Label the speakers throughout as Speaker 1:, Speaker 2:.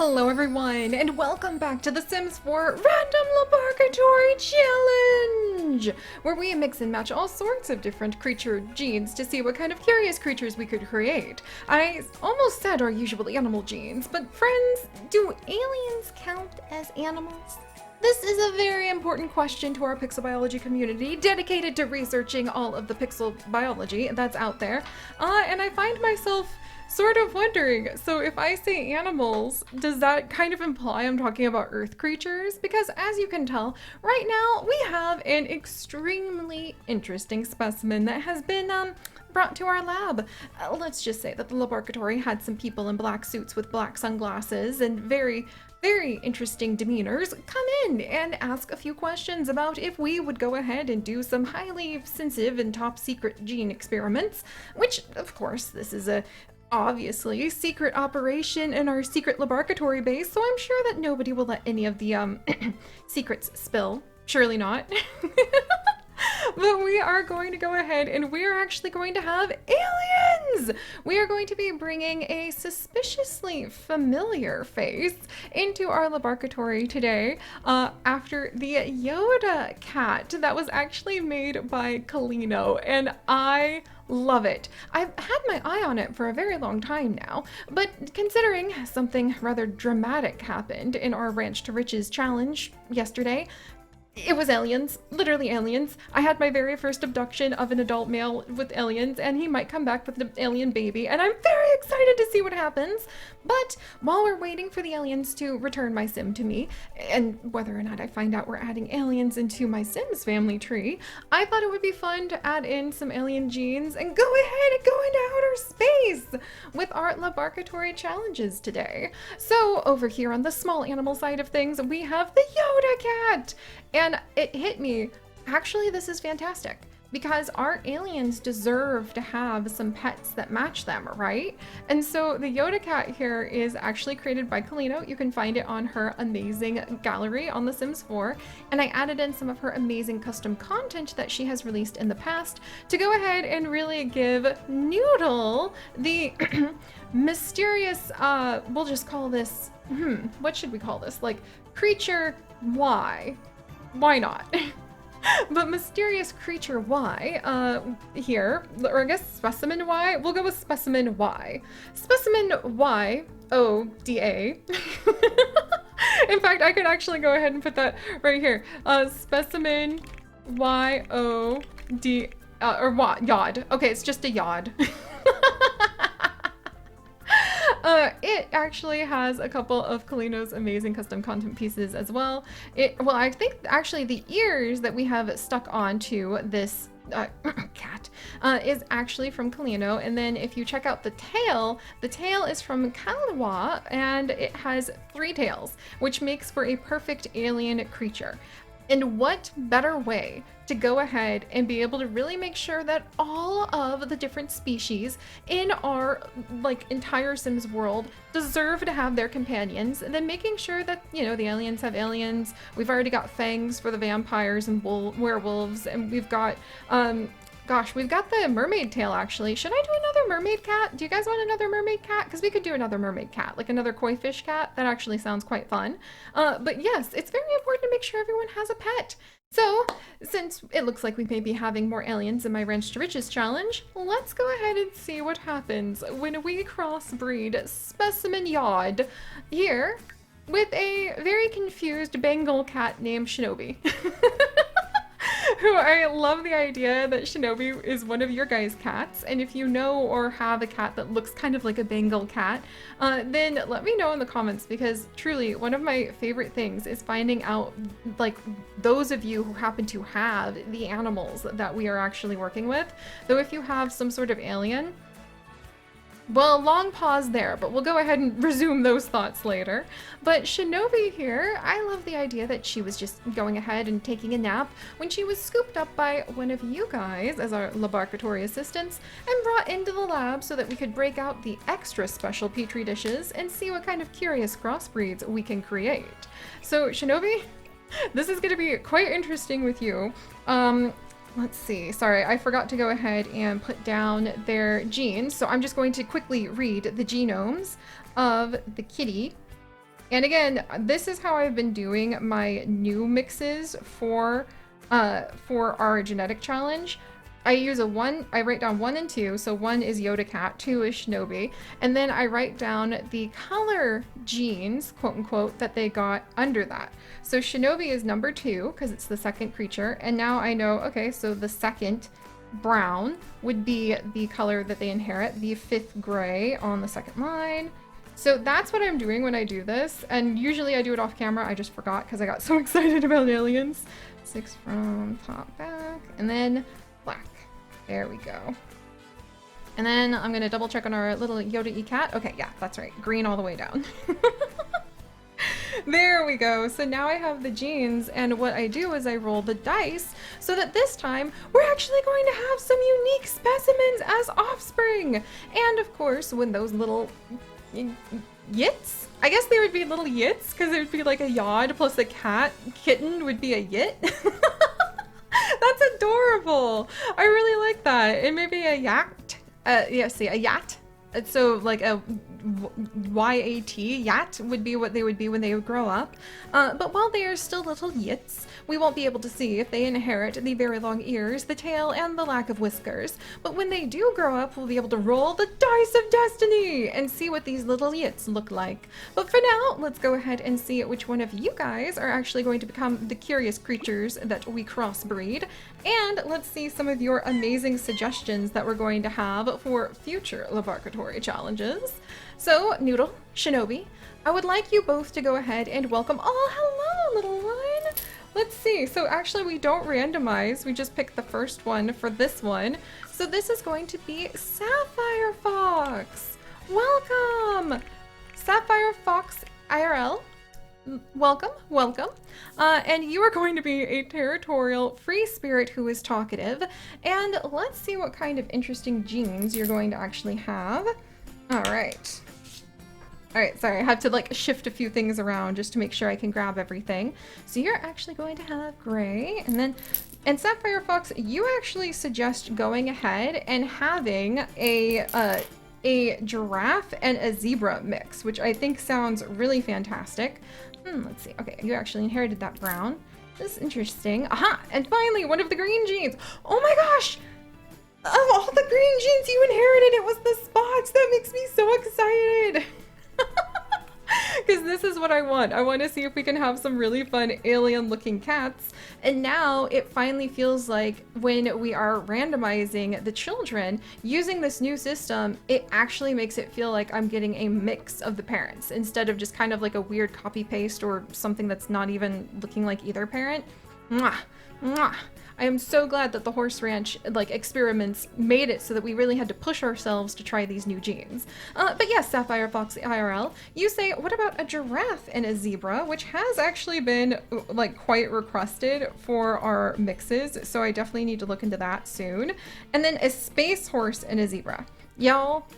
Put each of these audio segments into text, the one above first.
Speaker 1: Hello everyone, and welcome back to The Sims 4 Random LaBARKatory Challenge! Where we mix and match all sorts of different creature genes to see what kind of curious creatures we could create. I almost said our usual animal genes, but friends, do aliens count as animals? This is a very important question to our pixel biology community, dedicated to researching all of the pixel biology that's out there, and I find myself sort of wondering, so if I say animals, does that kind of imply I'm talking about earth creatures? Because as you can tell, right now we have an extremely interesting specimen that has been brought to our lab. Let's just say that the LaBARKatory had some people in black suits with black sunglasses and very interesting demeanors come in and ask a few questions about if we would go ahead and do some highly sensitive and top secret gene experiments, which of course this is a obviously secret operation in our secret LaBARKatory base, so I'm sure that nobody will let any of the secrets spill. Surely not. But we are going to go ahead and we are actually going to have aliens! We are going to be bringing a suspiciously familiar face into our LaBARKatory today after the Yoda cat that was actually made by Kalino, and I love it. I've had my eye on it for a very long time now, but considering something rather dramatic happened in our Ranch to Riches challenge yesterday, it was aliens, literally aliens. I had my very first abduction of an adult male with aliens, and he might come back with an alien baby, and I'm very excited to see what happens. But while we're waiting for the aliens to return my sim to me, and whether or not I find out we're adding aliens into my Sims family tree, I thought it would be fun to add in some alien genes and go ahead and go into outer space with our LaBARKatory challenges today. So over here on the small animal side of things, we have the Yoda cat. And it hit me, actually this is fantastic, because our aliens deserve to have some pets that match them, right? And so the Yoda cat here is actually created by Kalino. You can find it on her amazing gallery on The Sims 4. And I added in some of her amazing custom content that she has released in the past to go ahead and really give Noodle the mysterious, we'll just call this, what should we call this? Like creature Y. Why not? But mysterious creature Y here, or I guess specimen Y, we'll go with specimen Y. Specimen Y, O-D-A. In fact, I could actually go ahead and put that right here. Specimen Y-O-D, or Y, yod. Okay, it's just a yod. It actually has a couple of Kalino's amazing custom content pieces as well. Well, I think actually the ears that we have stuck onto this cat is actually from Kalino, and then if you check out the tail is from Kalwa, and it has 3 tails, which makes for a perfect alien creature. And what better way to go ahead and be able to really make sure that all of the different species in our entire Sims world deserve to have their companions than making sure that, you know, the aliens have aliens. We've already got fangs for the vampires and werewolves, and we've got gosh, we've got the mermaid tail actually. Should I do another mermaid cat? Do you guys want another mermaid cat? Because we could do another mermaid cat, like another koi fish cat. That actually sounds quite fun. But yes, it's very important to make sure everyone has a pet. So, since it looks like we may be having more aliens in my Ranch to Riches challenge, let's go ahead and see what happens when we crossbreed Specimen Yod here with a very confused Bengal cat named Shinobi. Who I love the idea that Shinobi is one of your guys' cats, and if you know or have a cat that looks kind of like a Bengal cat, then let me know in the comments, because truly one of my favorite things is finding out, like, those of you who happen to have the animals that we are actually working with. Though if you have some sort of alien, well, long pause there, but we'll go ahead and resume those thoughts later. But Shinobi here, I love the idea that she was just going ahead and taking a nap when she was scooped up by one of you guys as our LaBARKatory assistants and brought into the lab so that we could break out the extra special petri dishes and see what kind of curious crossbreeds we can create. So Shinobi, this is going to be quite interesting with you. Let's see, sorry, I forgot to go ahead and put down their genes, so I'm just going to quickly read the genomes of the kitty And again, this is how I've been doing my new mixes for our genetic challenge. I write down 1 and 2, so 1 is Yoda Cat, 2 is Shinobi, and then I write down the color genes, quote unquote, that they got under that. So Shinobi is number 2, because it's the second creature, and now I know, okay, so the second brown would be the color that they inherit, the 5th gray on the second line. So that's what I'm doing when I do this, and usually I do it off camera. I just forgot because I got so excited about aliens. 6 from top back, and then black. There we go. And then I'm gonna double check on our little Yoda E-Cat. Okay, yeah, that's right. Green all the way down. There we go. So now I have the genes, and what I do is I roll the dice so that this time we're actually going to have some unique specimens as offspring. And of course, when those little yits, I guess they would be little yits because it would be like a yod plus a kitten would be a yit. That's adorable. I really like that. It may be a yak. Yeah, see, a yat. So like a Y-A-T, yat would be what they would be when they would grow up. But while they are still little yits, we won't be able to see if they inherit the very long ears, the tail, and the lack of whiskers. But when they do grow up, we'll be able to roll the dice of destiny and see what these little yits look like. But for now, let's go ahead and see which one of you guys are actually going to become the curious creatures that we crossbreed. And let's see some of your amazing suggestions that we're going to have for future LaBARKatory challenges. So, Noodle, Shinobi, I would like you both to go ahead and welcome. Oh, hello, little one. Let's see. So actually we don't randomize. We just pick the first one for this one. So this is going to be Sapphire Fox. Welcome. Sapphire Fox IRL. Welcome, welcome. And you are going to be a territorial free spirit who is talkative. And let's see what kind of interesting genes you're going to actually have. All right. All right, sorry, I have to like shift a few things around just to make sure I can grab everything. So you're actually going to have gray, and Sapphire Fox, you actually suggest going ahead and having a giraffe and a zebra mix, which I think sounds really fantastic. Let's see. Okay, you actually inherited that brown. This is interesting. Aha! And finally, one of the green genes. Oh my gosh! Of all the green genes you inherited, it was the spots. That makes me so excited. Because this is what I want. I want to see if we can have some really fun alien looking cats. And now it finally feels like when we are randomizing the children using this new system, it actually makes it feel like I'm getting a mix of the parents instead of just kind of like a weird copy paste or something that's not even looking like either parent. Mwah, mwah. I am so glad that the Horse Ranch like experiments made it so that we really had to push ourselves to try these new genes. But yes, Sapphire Fox IRL, you say, what about a giraffe and a zebra, which has actually been like quite requested for our mixes, so I definitely need to look into that soon. And then a space horse and a zebra. Y'all,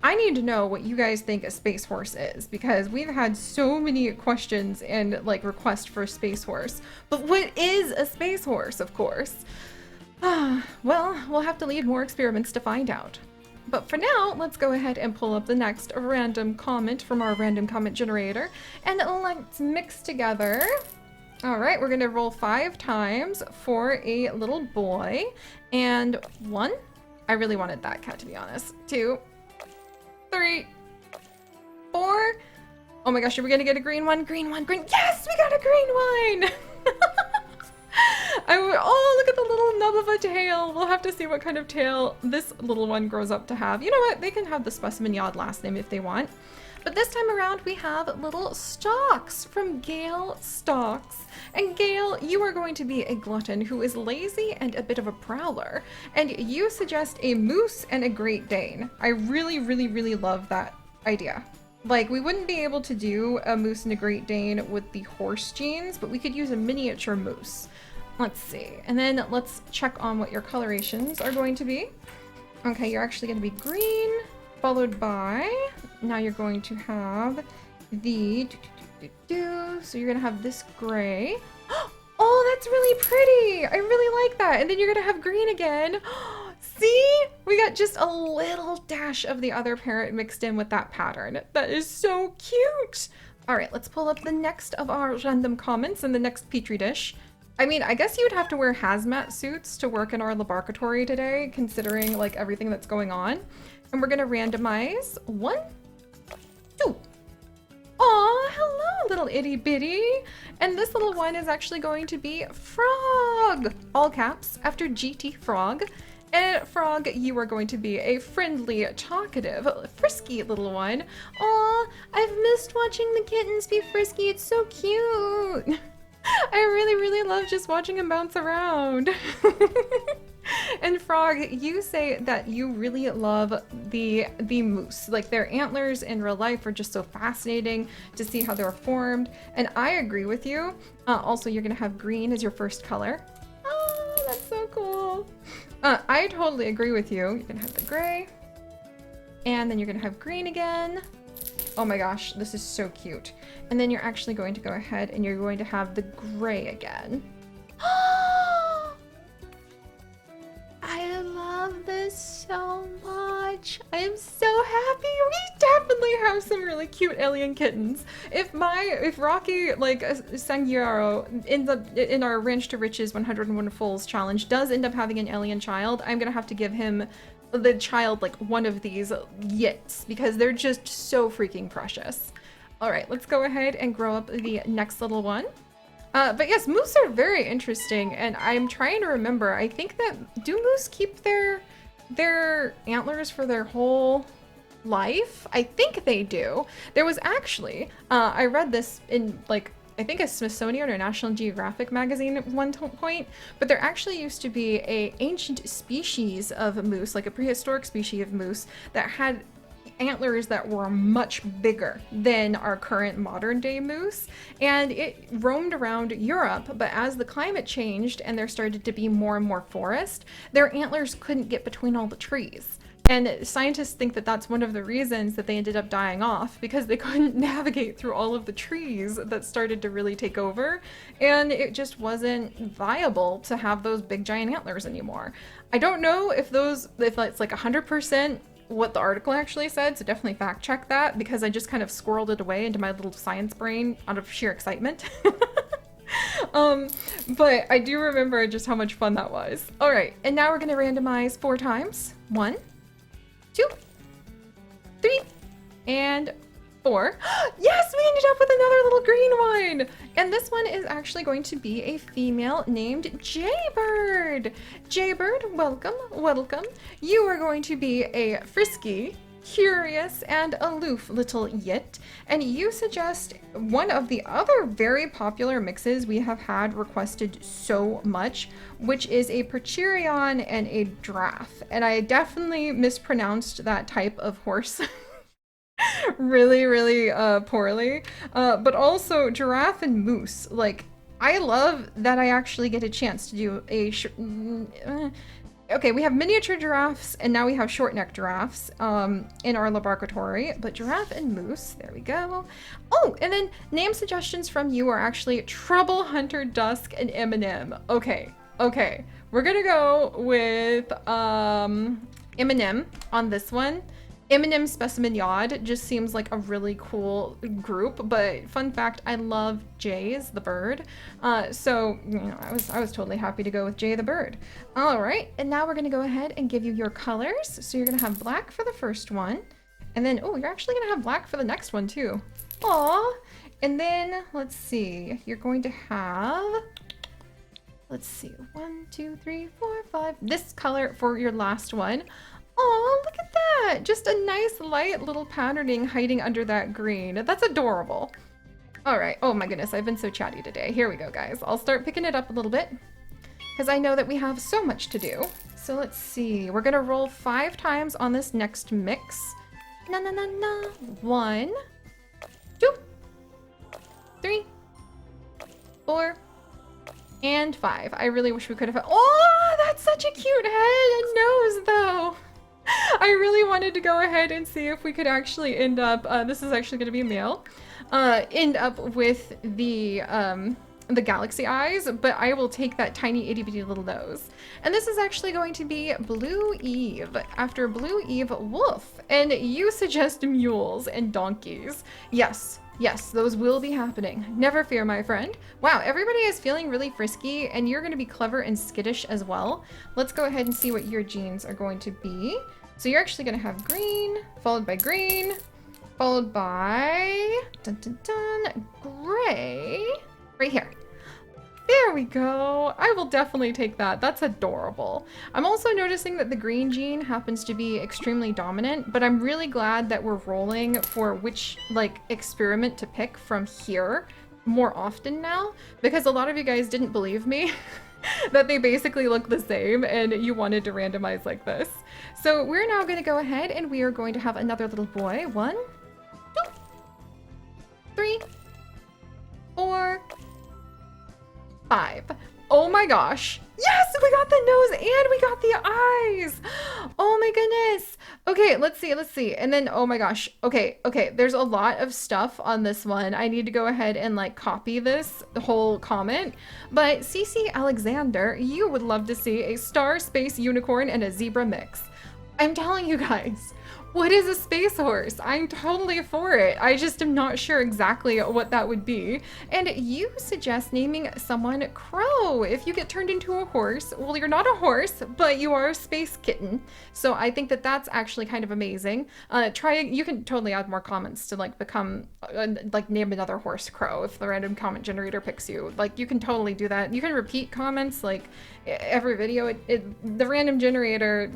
Speaker 1: I need to know what you guys think a space horse is, because we've had so many questions and like requests for a space horse. But what is a space horse, of course? Well, we'll have to lead more experiments to find out. But for now, let's go ahead and pull up the next random comment from our random comment generator, and let's mix together. All right, we're gonna roll 5 times for a little boy, and 1. I really wanted that cat, to be honest. 2. 3, 4. Oh my gosh, are we gonna get a green one? Green one, green. Yes, we got a green one. Oh, look at the little nub of a tail. We'll have to see what kind of tail this little one grows up to have. You know what? They can have the specimen yod last name if they want. But this time around, we have little Stalks from Gale Stalks. And Gale, you are going to be a glutton who is lazy and a bit of a prowler. And you suggest a moose and a Great Dane. I really, really, really love that idea. Like, we wouldn't be able to do a moose and a Great Dane with the horse genes, but we could use a miniature moose. Let's see. And then let's check on what your colorations are going to be. Okay, you're actually going to be green, followed by, now you're going to have the, so you're going to have this gray. Oh, that's really pretty. I really like that. And then you're going to have green again. See? We got just a little dash of the other parent mixed in with that pattern. That is so cute. All right, let's pull up the next of our random comments in the next petri dish. I mean, I guess you would have to wear hazmat suits to work in our laboratory today, considering like everything that's going on. And we're gonna randomize 1, 2. Aw, hello, little itty bitty. And this little one is actually going to be Frog, all caps, after GT Frog. And Frog, you are going to be a friendly, talkative, frisky little one. Aw, I've missed watching the kittens be frisky. It's so cute. I really, really love just watching them bounce around. And Frog, you say that you really love the moose. Like their antlers in real life are just so fascinating to see how they're formed. And I agree with you. Also, you're gonna have green as your first color. Oh, that's so cool. I totally agree with you. You're gonna have the gray. And then you're gonna have green again. Oh my gosh, this is so cute. And then you're actually going to go ahead and you're going to have the gray again. I love this so much. I am so happy. We definitely have some really cute alien kittens. If Rocky, like Sangiaro, in our Ranch to Riches 101 Foals challenge does end up having an alien child, I'm gonna have to give him the child like one of these yits because they're just so freaking precious. All right, let's go ahead and grow up the next little one. But yes, moose are very interesting, and I'm trying to remember. I think that do moose keep their antlers for their whole life? I think they do. There was actually I read this in like I think a Smithsonian or National Geographic magazine at one point, but there actually used to be a ancient species of moose, like a prehistoric species of moose that had antlers that were much bigger than our current modern day moose, and it roamed around Europe, but as the climate changed and there started to be more and more forest, their antlers couldn't get between all the trees. And scientists think that that's one of the reasons that they ended up dying off, because they couldn't navigate through all of the trees that started to really take over, and it just wasn't viable to have those big giant antlers anymore. I don't know if it's like 100% what the article actually said, so definitely fact check that, because I just kind of squirreled it away into my little science brain out of sheer excitement. But I do remember just how much fun that was. All right, and now we're gonna randomize 4 times. 1, 2, 3, and 4. Yes, we ended up with another little green one! And this one is actually going to be a female named Jaybird. Jaybird, welcome, welcome. You are going to be a frisky, curious, and aloof little yit. And you suggest one of the other very popular mixes we have had requested so much, which is a Percherion and a Giraffe. And I definitely mispronounced that type of horse. really, really poorly. But also giraffe and moose. Like, I love that I actually get a chance to do a okay, we have miniature giraffes and now we have short neck giraffes in our laboratory, but giraffe and moose, there we go. Oh, and then name suggestions from you are actually Trouble Hunter, Dusk, and Eminem. Okay, we're gonna go with Eminem on this one. Eminem Specimen Yod just seems like a really cool group, but fun fact, I love Jay's the bird. So, you know, I was totally happy to go with Jay the bird. All right, and now we're gonna go ahead and give you your colors. So you're gonna have black for the first one, and then, oh, you're actually gonna have black for the next one too. Aw, and then, let's see, you're going to have, let's see, 1, 2, 3, 4, 5, this color for your last one. Oh, look at that! Just a nice light little patterning hiding under that green. That's adorable. All right. Oh my goodness, I've been so chatty today. Here we go, guys. I'll start picking it up a little bit because I know that we have so much to do. So let's see. We're gonna roll 5 times on this next mix. Na na na na. 1, 2, 3, 4, and 5. I really wish we could have. Oh, that's such a cute head and nose, though. I really wanted to go ahead and see if we could actually end up, this is actually going to be a male, end up with the galaxy eyes, but I will take that tiny itty bitty little nose. And this is actually going to be Blue Eve, after Blue Eve Wolf. And you suggest mules and donkeys. Yes, Yes, those will be happening. Never fear, my friend. Wow, everybody is feeling really frisky, and you're going to be clever and skittish as well. Let's go ahead and see what your genes are going to be. So you're actually going to have green, followed by green, followed by dun, dun, dun, gray, right here. There we go. I will definitely take that. That's adorable. I'm also noticing that the green gene happens to be extremely dominant, but I'm really glad that we're rolling for which like experiment to pick from here more often now, because a lot of you guys didn't believe me that they basically look the same and you wanted to randomize like this. So we're now going to go ahead and we are going to have another little boy. 1, 2, 3, 4, 5. Oh my gosh. Yes, we got the nose and we got the eyes. Oh my goodness. Okay, let's see. And then, oh my gosh. Okay. There's a lot of stuff on this one. I need to go ahead and like copy this whole comment. But Seri Alexander, you would love to see a star, space, unicorn, and a zebra mix. I'm telling you guys. What is a space horse? I'm totally for it. I just am not sure exactly what that would be. And you suggest naming someone Crow. If you get turned into a horse, well, you're not a horse, but you are a space kitten. So I think that that's actually kind of amazing. You can totally add more comments to like become, like name another horse Crow if the random comment generator picks you. Like you can totally do that. You can repeat comments like every video. The random generator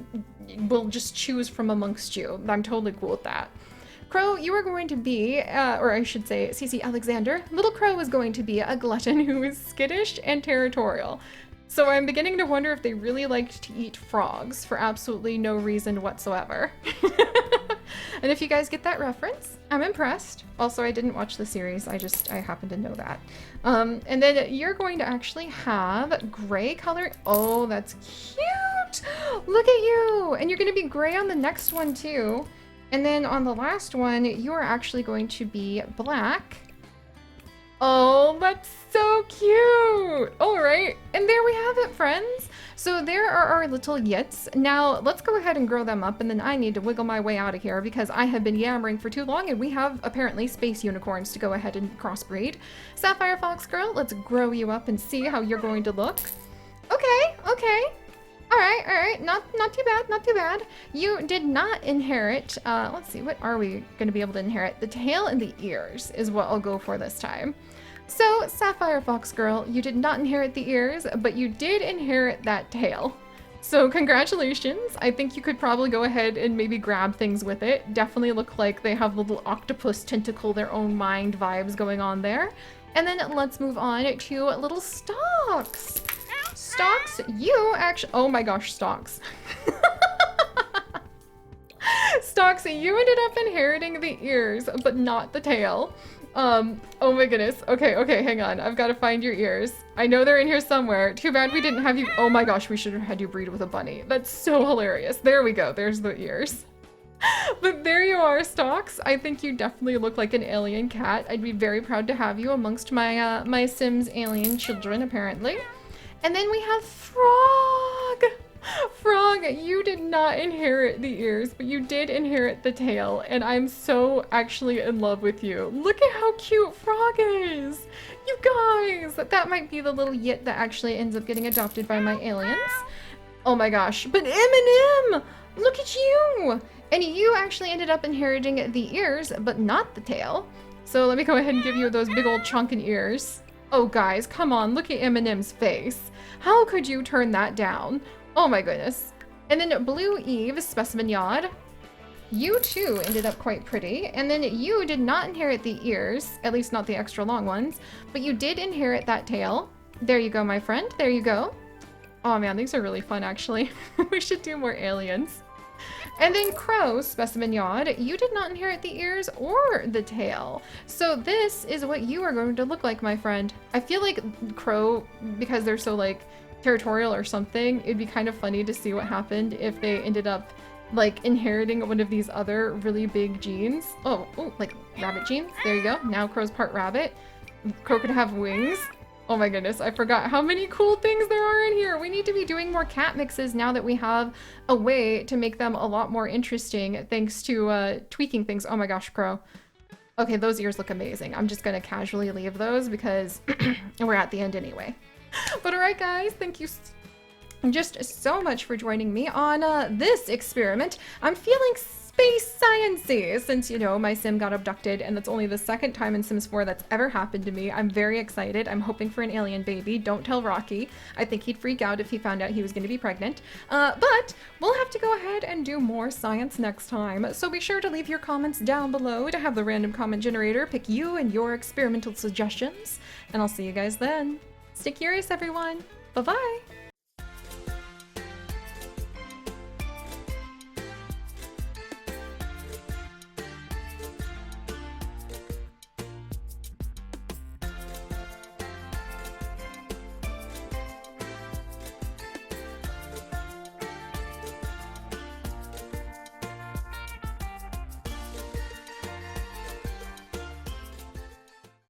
Speaker 1: will just choose from amongst you. I'm totally cool with that. Crow, you are going to be, or I should say, Seri Alexander, little Crow is going to be a glutton who is skittish and territorial. So I'm beginning to wonder if they really liked to eat frogs for absolutely no reason whatsoever. And if you guys get that reference, I'm impressed. Also, I didn't watch the series. I happen to know that. And then you're going to actually have gray color. Oh, that's cute. Look at you. And you're going to be gray on the next one too. And then on the last one, you are actually going to be black. Oh, that's so cute. All right. And there we have it, friends. So there are our little yits. Now let's go ahead and grow them up, and then I need to wiggle my way out of here because I have been yammering for too long and we have apparently space unicorns to go ahead and crossbreed. Sapphire Fox Girl, let's grow you up and see how you're going to look. Okay. All right. Not too bad. You did not inherit, let's see, what are we going to be able to inherit? The tail and the ears is what I'll go for this time. So, Sapphire Fox Girl, you did not inherit the ears, but you did inherit that tail. So congratulations. I think you could probably go ahead and maybe grab things with it. Definitely look like they have little octopus tentacle, their own mind vibes going on there. And then let's move on to little Stalks. Stalks, you actually, oh my gosh, Stalks. Stalks, you ended up inheriting the ears, but not the tail. Oh my goodness. Okay, hang on. I've got to find your ears. I know they're in here somewhere. Too bad we didn't have you. Oh my gosh, we should have had you breed with a bunny. That's so hilarious. There we go. There's the ears. But there you are, Stalks. I think you definitely look like an alien cat. I'd be very proud to have you amongst my my Sims alien children, apparently. And then we have Frog. Frog, you did not inherit the ears, but you did inherit the tail, and I'm so actually in love with you. Look at how cute Frog is! You guys! That might be the little yit that actually ends up getting adopted by my aliens. Oh my gosh, but Eminem! Look at you! And you actually ended up inheriting the ears, but not the tail. So let me go ahead and give you those big old chunkin' ears. Oh guys, come on, look at Eminem's face. How could you turn that down? Oh my goodness. And then Blue Eve, Specimen Yod. You too ended up quite pretty. And then you did not inherit the ears, at least not the extra long ones, but you did inherit that tail. There you go, my friend. There you go. Oh man, these are really fun actually. We should do more aliens. And then Crow, Specimen Yod, you did not inherit the ears or the tail. So this is what you are going to look like, my friend. I feel like Crow, because they're so like territorial or something, it'd be kind of funny to see what happened if they ended up like inheriting one of these other really big genes. Oh, like rabbit genes. There you go. Now Crow's part rabbit. Crow could have wings. Oh my goodness, I forgot how many cool things there are in here. We need to be doing more cat mixes now that we have a way to make them a lot more interesting thanks to tweaking things. Oh my gosh, Crow. Okay, those ears look amazing. I'm just gonna casually leave those because we're at the end anyway. But all right, guys, thank you just so much for joining me on this experiment. I'm feeling space sciencey since, you know, my sim got abducted, and that's only the second time in Sims 4 that's ever happened to me. I'm very excited. I'm hoping for an alien baby. Don't tell Rocky. I think he'd freak out if he found out he was going to be pregnant. But we'll have to go ahead and do more science next time. So be sure to leave your comments down below to have the random comment generator pick you and your experimental suggestions. And I'll see you guys then. Stay curious, everyone. Bye-bye.